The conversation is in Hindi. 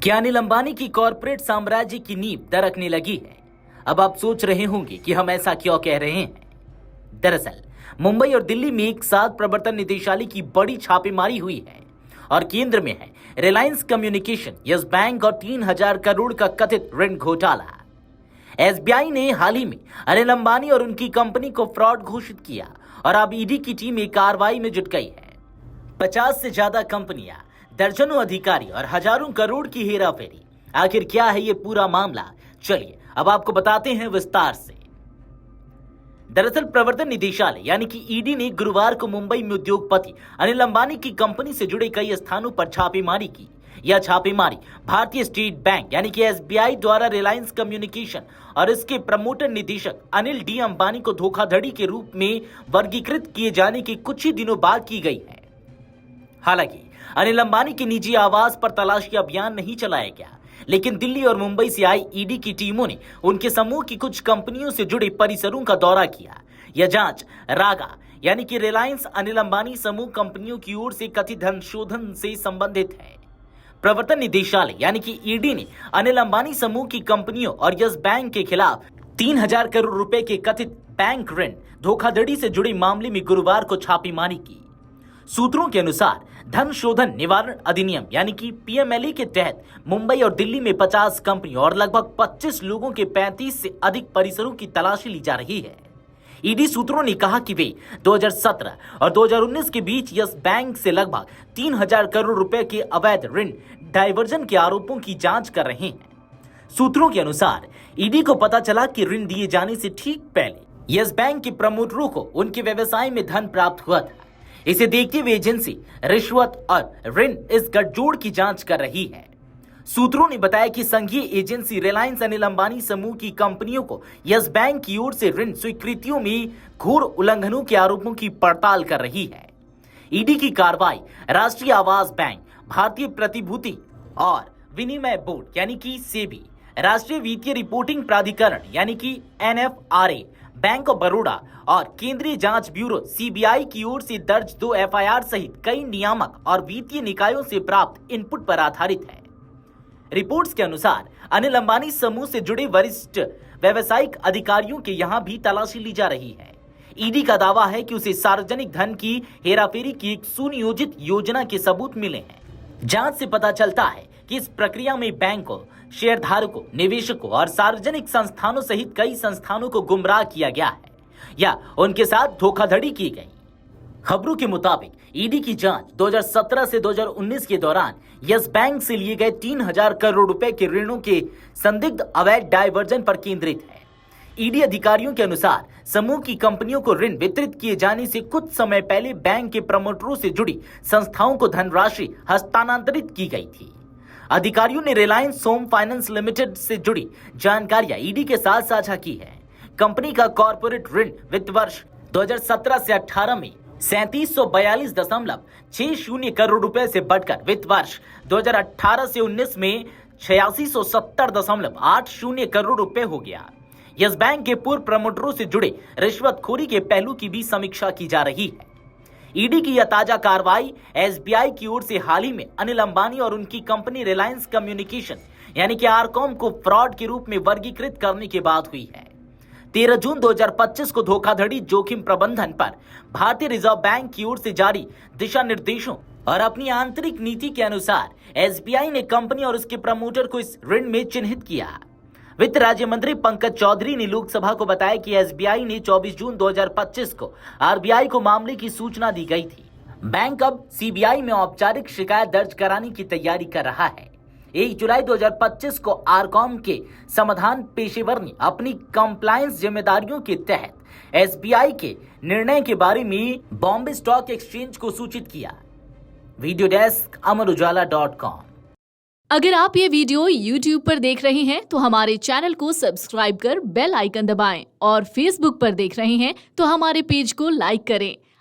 क्या अनिल अंबानी की कॉर्पोरेट साम्राज्य की नींव दरकने लगी है? अब आप सोच रहे होंगे कि हम ऐसा क्यों कह रहे हैं। दरअसल मुंबई और दिल्ली में एक साथ प्रवर्तन निदेशालय की बड़ी छापेमारी हुई है और केंद्र में है रिलायंस कम्युनिकेशन, यस बैंक और 3,000 करोड़ का कथित ऋण घोटाला। एसबीआई ने हाल ही में अनिल अंबानी और उनकी कंपनी को फ्रॉड घोषित किया और अब ईडी की टीम एक कार्रवाई में जुट गई है। 50 से ज्यादा कंपनियां, दर्जनों अधिकारी और हजारों करोड़ की हेराफेरी। आखिर क्या है ये पूरा मामला? चलिए अब आपको बताते हैं विस्तार से। दरअसल प्रवर्तन निदेशालय यानी कि ईडी ने गुरुवार को मुंबई में उद्योगपति अनिल अंबानी की कंपनी से जुड़े कई स्थानों पर छापेमारी की। यह छापेमारी भारतीय स्टेट बैंक यानी कि एसबीआई द्वारा रिलायंस कम्युनिकेशन और इसके प्रमोटर निदेशक अनिल डी अंबानी को धोखाधड़ी के रूप में वर्गीकृत किए जाने के कुछ ही दिनों बाद की गई है। हालांकि अनिल अंबानी के निजी आवास पर तलाशी अभियान नहीं चलाया गया, लेकिन दिल्ली और मुंबई से आई ईडी की टीमों ने उनके समूह की कुछ कंपनियों से जुड़े परिसरों का दौरा किया। यह जांच रागा यानी कि रिलायंस अनिल अंबानी समूह कंपनियों की ओर से कथित धन शोधन से संबंधित है। प्रवर्तन निदेशालय यानी कि ईडी ने अनिल अंबानी समूह की कंपनियों और यस बैंक के खिलाफ 3,000 करोड़ रुपए के कथित बैंक ऋण धोखाधड़ी से जुड़े मामले में गुरुवार को छापेमारी की। सूत्रों के अनुसार धन शोधन निवारण अधिनियम यानी कि पीएमएलए के तहत मुंबई और दिल्ली में 50 कंपनियों और लगभग 25 लोगों के 35 से अधिक परिसरों की तलाशी ली जा रही है। ईडी सूत्रों ने कहा कि वे 2017 और 2019 के बीच यस बैंक से लगभग 3,000 करोड़ रुपए के अवैध ऋण डायवर्जन के आरोपों की जांच कर रहे हैं। सूत्रों के अनुसार ईडी को पता चला कि ऋण दिए जाने से ठीक पहले यस बैंक के प्रमोटरों को उनके व्यवसाय में धन प्राप्त हुआ था। इसे देखते हुए एजेंसी रिश्वत और ऋण इस गठजोड़ की जांच कर रही है। सूत्रों ने बताया कि संघीय एजेंसी रिलायंस अनिल अंबानी समूह की कंपनियों को यस बैंक की ओर से ऋण स्वीकृतियों में घोर उल्लंघनों के आरोपों की पड़ताल कर रही है। ईडी की कार्रवाई राष्ट्रीय आवास बैंक, भारतीय प्रतिभूति और विनिमय बोर्ड यानी कि सेबी, राष्ट्रीय वित्तीय रिपोर्टिंग प्राधिकरण यानी कि एनएफआरए, बैंक ऑफ बड़ौदा और केंद्रीय जांच ब्यूरो सीबीआई की ओर से दर्ज 2 एफआईआर सहित कई नियामक और वित्तीय निकायों से प्राप्त इनपुट पर आधारित है। रिपोर्ट्स के अनुसार अनिल अंबानी समूह से जुड़े वरिष्ठ व्यवसायिक अधिकारियों के यहां भी तलाशी ली जा रही है। ईडी का दावा है कि उसे सार्वजनिक धन की हेराफेरी की एक सुनियोजित योजना के सबूत मिले हैं। जांच से पता चलता है कि इस प्रक्रिया में बैंकों, शेयरधारकों, निवेशकों और सार्वजनिक संस्थानों सहित कई संस्थानों को गुमराह किया गया है या उनके साथ धोखाधड़ी की गई। खबरों के मुताबिक ईडी की जांच 2017 से 2019 के दौरान यस बैंक से लिए गए 3,000 करोड़ रुपए के ऋणों के संदिग्ध अवैध डायवर्जन पर केंद्रित है। ईडी अधिकारियों के अनुसार समूह की कंपनियों को ऋण वितरित किए जाने से कुछ समय पहले बैंक के प्रमोटरों से जुड़ी संस्थाओं को धनराशि हस्तांतरित की गई थी। अधिकारियों ने रिलायंस होम फाइनेंस लिमिटेड से जुड़ी जानकारियां ईडी के साथ साझा की है। कंपनी का कॉर्पोरेट ऋण वित्त वर्ष 2017 से 18 में 3742.60 करोड़ रुपए से बढ़कर वित्त वर्ष 2018 से 19 में 8670.80 करोड़ रुपए हो गया। यस बैंक के पूर्व प्रमोटरों से जुड़े रिश्वतखोरी के पहलू की भी समीक्षा की जा रही है। ईडी की यह ताजा कार्रवाई एसबीआई की ओर से हाल ही में अनिल अंबानी और उनकी कंपनी रिलायंस कम्युनिकेशन यानी कि आरकॉम को फ्रॉड के रूप में वर्गीकृत करने के बाद हुई है। 13 जून 2025 को धोखाधड़ी जोखिम प्रबंधन पर भारतीय रिजर्व बैंक की ओर से जारी दिशा निर्देशों और अपनी आंतरिक नीति के अनुसार एसबीआई ने कंपनी और उसके प्रमोटर को इस ऋण में चिन्हित किया। वित्त राज्य मंत्री पंकज चौधरी ने लोकसभा को बताया कि एसबीआई ने 24 जून 2025 को आरबीआई को मामले की सूचना दी गई थी। बैंक अब सीबीआई में औपचारिक शिकायत दर्ज कराने की तैयारी कर रहा है। 1 जुलाई 2025 को आरकॉम के समाधान पेशेवर ने अपनी कंप्लायंस जिम्मेदारियों के तहत एसबीआई के निर्णय के बारे में बॉम्बे स्टॉक एक्सचेंज को सूचित किया। वीडियो डेस्क अमरुजाला.com। अगर आप ये वीडियो YouTube पर देख रहे हैं तो हमारे चैनल को सब्सक्राइब कर बेल आइकन दबाएं और Facebook पर देख रहे हैं तो हमारे पेज को लाइक करें।